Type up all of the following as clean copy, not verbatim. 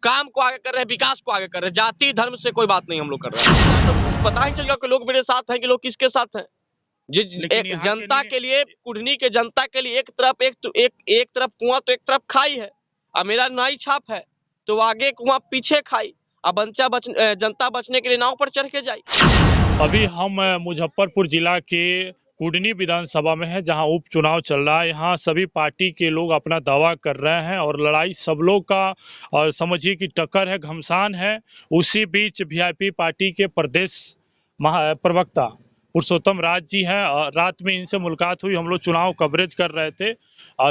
काम को आगे कर रहे हैं, विकास को आगे कर रहे हैं। जाति धर्म से कोई बात नहीं हम लोग कर रहे हैं। तो पता ही चल गया कि लोग मेरे साथ हैं कि लोग किसके साथ हैं। एक जनता के लिए, कुढ़नी के जनता के लिए एक तरफ कुआं तो एक तरफ खाई है। अब मेरा नाई छाप है तो आगे कुआं पीछे खाई। अब जनता बचने के लिए नाव पर चढ़ के जाई। अभी हम मुजफ्फरपुर जिला के कुढ़नी विधानसभा में है, जहां उपचुनाव चल रहा है। यहाँ सभी पार्टी के लोग अपना दावा कर रहे हैं और लड़ाई सब लोग का और समझिए कि टक्कर है, घमसान है। उसी बीच वीआईपी पार्टी के प्रदेश प्रवक्ता पुरुषोत्तम राज जी हैं। रात में इनसे मुलाकात हुई, हम लोग चुनाव कवरेज कर रहे थे।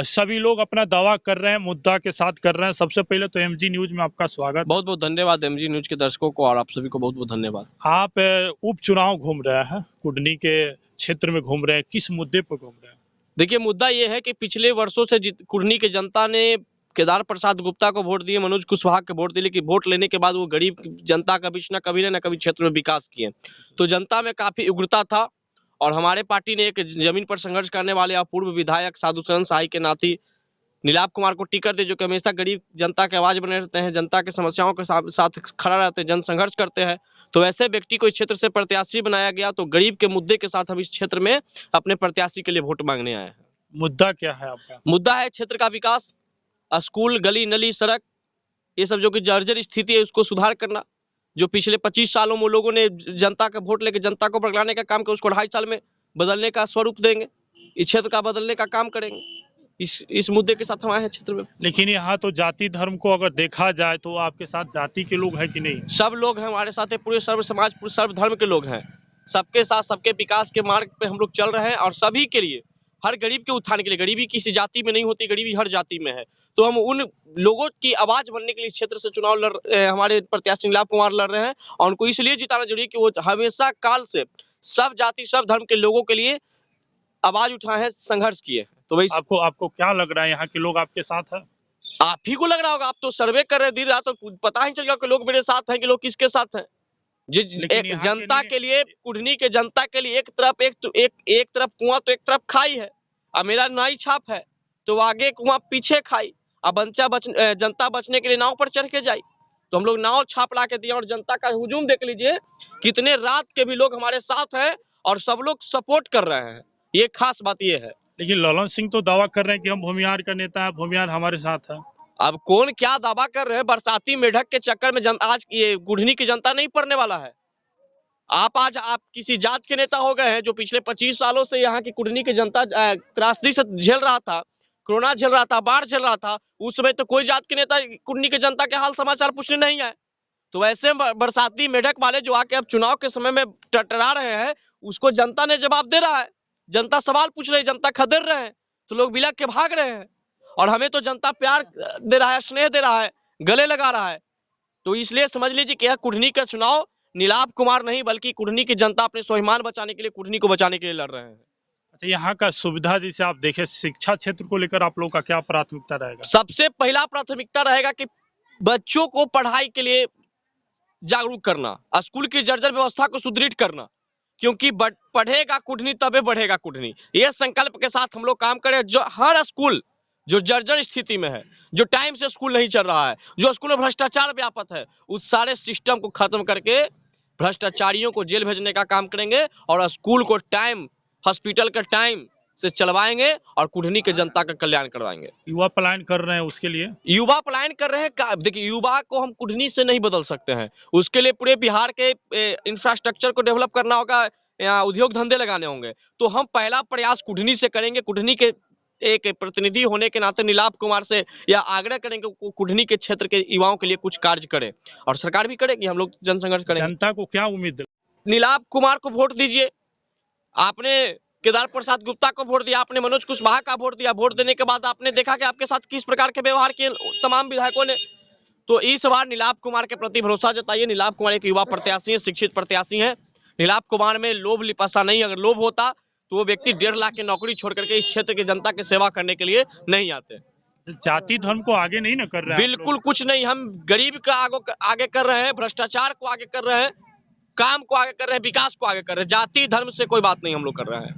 सभी लोग अपना दावा कर रहे हैं, मुद्दा के साथ कर रहे हैं। सबसे पहले तो एमजी न्यूज में आपका स्वागत। बहुत बहुत धन्यवाद एमजी न्यूज के दर्शकों को और आप सभी को बहुत बहुत धन्यवाद। आप उपचुनाव घूम रहे हैं, कुढ़नी के क्षेत्र में घूम रहे हैं, किस मुद्दे पर घूम रहे हैं? देखिए, मुद्दा ये है कि पिछले वर्षों से कुढ़नी की जनता ने केदार प्रसाद गुप्ता को वोट दिए, मनोज कुशवाहा को वोट दिए, लेकिन वोट लेने के बाद वो गरीब जनता का बीच न कभी क्षेत्र में विकास किए। तो जनता में काफी उग्रता था और हमारे पार्टी ने एक जमीन पर संघर्ष करने वाले अपूर्व विधायक साधु शरण साई के नाती नीलाभ कुमार को टिकट दे, जो कि हमेशा गरीब जनता के आवाज बने रहते हैं, जनता के समस्याओं के साथ खड़ा रहते हैं, जन संघर्ष करते हैं। तो ऐसे व्यक्ति को इस क्षेत्र से प्रत्याशी बनाया गया। तो गरीब के मुद्दे के साथ हम इस क्षेत्र में अपने प्रत्याशी के लिए वोट मांगने आए हैं। मुद्दा क्या है आपका? मुद्दा है क्षेत्र का विकास, स्कूल, गली नली, सड़क, ये सब जो कि जर्जर स्थिति है उसको सुधार करना। जो पिछले 25 सालों में लोगों ने जनता का वोट लेकर जनता को बदलाने का काम किया, उसको 2.5 साल में बदलने का स्वरूप देंगे, इस क्षेत्र का बदलने का काम करेंगे। इस मुद्दे के साथ हम आए हैं क्षेत्र में। लेकिन यहाँ तो जाति धर्म को अगर देखा जाए तो आपके साथ जाति के लोग हैं कि नहीं? सब लोग हैं हमारे साथ, पूरे सर्व समाज, पूरे सर्व धर्म के लोग हैं। सबके साथ, सबके विकास के मार्ग पे हम लोग चल रहे हैं और सभी के लिए, हर गरीब के उत्थान के लिए। गरीबी किसी जाति में नहीं होती, गरीबी हर जाति में है। तो हम उन लोगों की आवाज बनने के लिए क्षेत्र से चुनाव हमारे प्रत्याशी नीलाभ कुमार लड़ रहे हैं और उनको इसलिए जिताना जरूरी है कि वो हमेशा काल से सब जाति सब धर्म के लोगों के लिए आवाज उठाए हैं, संघर्ष किए हैं। तो वही आपको क्या लग रहा है, यहाँ के लोग आपके साथ है? आप ही को लग रहा होगा, आप तो सर्वे कर रहे दिन रात, तो पता ही चल गया कि लोग मेरे साथ हैं कि लोग किसके साथ हैं। एक जनता के लिए, कुढ़नी के जनता के लिए एक तरफ कुआं तो एक तरफ खाई है। अब मेरा नाई छाप है तो आगे कुआं पीछे खाई। अब जनता बचने के लिए नाव पर चढ़ के जाई। तो हम लोग नाव छाप ला के दिए और जनता का हुजूम देख लीजिए, कितने रात के भी लोग हमारे साथ हैं और सब लोग सपोर्ट कर रहे हैं। ये खास बात ये है। लेकिन ललन सिंह तो दावा कर रहे हैं कि हम भूमिहार का नेता है, भूमिहार हमारे साथ है। अब कौन क्या दावा कर रहे हैं, बरसाती मेढक के चक्कर में आज ये कुढ़नी की जनता नहीं पड़ने वाला है। आज आप किसी जात के नेता हो गए हैं, जो पिछले 25 सालों से यहाँ की कुढ़नी की जनता त्रासदी से झेल रहा था, कोरोना झेल रहा था, बाढ़ झेल रहा था। उस समय तो कोई जात के नेता कुढ़नी की जनता के हाल समाचार पूछने नहीं आए। तो वैसे बरसाती मेढक वाले जो आके अब चुनाव के समय में टटरा रहे हैं, उसको जनता ने जवाब दे रहा है। जनता सवाल पूछ रही है, जनता खदेड़ रहे हैं, तो लोग बिलक के भाग रहे हैं। और हमें तो जनता प्यार दे रहा है, स्नेह दे रहा है, गले लगा रहा है। तो इसलिए समझ लीजिए कि यह कुढ़नी का चुनाव नीलाभ कुमार नहीं, बल्कि कुढ़नी की जनता अपने स्वाभिमान बचाने के लिए, कुढ़नी को बचाने के लिए लड़ रहे हैं। अच्छा, यहाँ का सुविधा जैसे आप देखें, शिक्षा क्षेत्र को लेकर आप लोगों का क्या प्राथमिकता रहेगा? सबसे पहला प्राथमिकता रहेगा कि बच्चों को पढ़ाई के लिए जागरूक करना, स्कूल की जर्जर व्यवस्था को सुदृढ़ करना, क्योंकि पढ़ेगा कुढ़नी तबे बढ़ेगा कुढ़नी। यह संकल्प के साथ हम लोग काम करें। जो हर स्कूल जो जर्जर स्थिति में है, जो टाइम से स्कूल नहीं चल रहा है, जो स्कूल में भ्रष्टाचार व्यापक है, उस सारे सिस्टम को खत्म करके भ्रष्टाचारियों को जेल भेजने का काम करेंगे और स्कूल को टाइम, हॉस्पिटल का टाइम से चलवाएंगे और कुढ़नी के जनता का कल्याण करवाएंगे। युवा पलायन कर रहे हैं, उसके लिए युवा पलायन कर रहे हैं। देखिए, युवा को हम कुढ़नी से नहीं बदल सकते हैं, उसके लिए पूरे बिहार के इंफ्रास्ट्रक्चर को डेवलप करना होगा, या उद्योग धंधे लगाने होंगे। तो हम पहला प्रयास कुढ़नी से करेंगे। कुढ़नी के एक प्रतिनिधि होने के नाते नीलाभ कुमार से या आग्रह करेंगे कुढ़नी के क्षेत्र के युवाओं के लिए कुछ कार्य करें, और सरकार भी करेगी, हम लोग जनसंघर्ष करेंगे। जनता को क्या उम्मीद? नीलाभ कुमार को वोट दीजिए। आपने केदार प्रसाद गुप्ता को वोट दिया, आपने मनोज कुशवाहा का वोट दिया। वोट देने के बाद आपने देखा कि आपके साथ किस प्रकार के व्यवहार किए तमाम विधायकों ने। तो इस बार नीलाभ कुमार के प्रति भरोसा जताइए। नीलाभ कुमार एक युवा प्रत्याशी है, शिक्षित प्रत्याशी है। नीलाभ कुमार में लोभ लिपासा नहीं। अगर लोभ होता तो वो व्यक्ति 1.5 लाख की नौकरी छोड़ करके इस क्षेत्र की जनता की सेवा करने के लिए नहीं आते। जाति धर्म को आगे नहीं ना कर रहे हैं? बिल्कुल कुछ नहीं। हम गरीब का आगे कर रहे हैं, भ्रष्टाचार को आगे कर रहे हैं, काम को आगे कर रहे हैं, विकास को आगे कर रहे हैं। जाति धर्म से कोई बात नहीं हम लोग कर रहे हैं।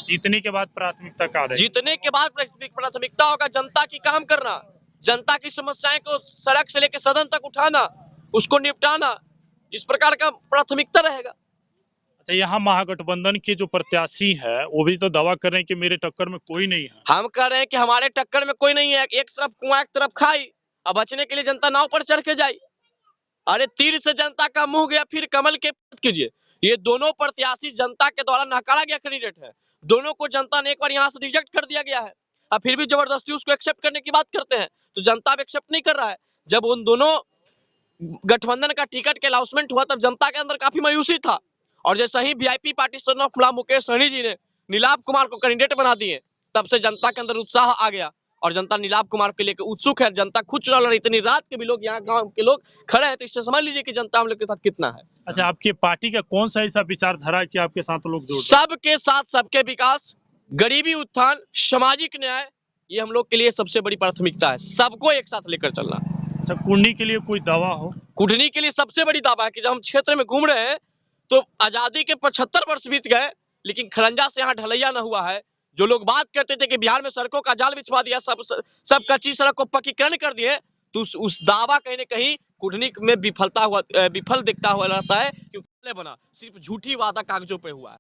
जीतने के बाद प्राथमिकता क्या रहेगी? जीतने के बाद प्राथमिकता होगा जनता की काम करना, जनता की समस्याएं को सड़क से लेकर सदन तक उठाना, उसको निपटाना, इस प्रकार का प्राथमिकता रहेगा। अच्छा, यहाँ महागठबंधन के जो प्रत्याशी है वो भी तो दावा कर रहे हैं कि मेरे टक्कर में कोई नहीं है। हम कह रहे हैं कि हमारे टक्कर में कोई नहीं है, एक तरफ कुआं एक तरफ खाई, अब बचने के लिए जनता नाव पर चढ़ के जाए। अरे तीर से जनता का मुंह गया, फिर कमल के बात कीजिए। ये दोनों प्रत्याशी जनता के द्वारा नकारा गया कैंडिडेट है, दोनों को जनता ने एक बार यहाँ से रिजेक्ट कर दिया गया है, अब फिर भी जबरदस्ती उसको एक्सेप्ट करने की बात करते हैं, तो जनता अब एक्सेप्ट नहीं कर रहा है। जब उन दोनों गठबंधन का टिकट के अनाउंसमेंट हुआ तब जनता के अंदर काफी मायूसी था, और जैसे ही VIP party son of Mukesh Sahani ji ने नीलाभ कुमार को कैंडिडेट बना दिए, तब से जनता के अंदर उत्साह आ गया और जनता नीलाभ कुमार के लेकर उत्सुक है। जनता खुद चुनाव लड़ रही, इतनी रात के भी लोग यहाँ गांव के लोग खड़े हैं, तो इससे समझ लीजिए कि जनता हम लोग के साथ कितना है। अच्छा, आपके पार्टी का कौन सा ऐसा विचारधारा है कि आपके साथ लोग जुड़ रहे हैं? सबके साथ सबके विकास, गरीबी उत्थान, सामाजिक न्याय, ये हम लोग के लिए सबसे बड़ी प्राथमिकता है, सबको एक साथ लेकर चलना। अच्छा, कुंडली के लिए कोई दावा हो? कुढ़नी के लिए सबसे बड़ी दावा है कि जब हम क्षेत्र में घूम रहे हैं तो आजादी के 75 वर्ष बीत गए, लेकिन खरंजा से यहाँ ढलैया न हुआ है। जो लोग बात करते थे कि बिहार में सड़कों का जाल बिछवा दिया, सब कच्ची सड़क को पक्कीकरण कर दिए, तो उस दावा कहीं न कहीं कुढ़नी में विफल दिखता हुआ रहता है, क्योंकि बना सिर्फ झूठी वादा कागजों पे हुआ है।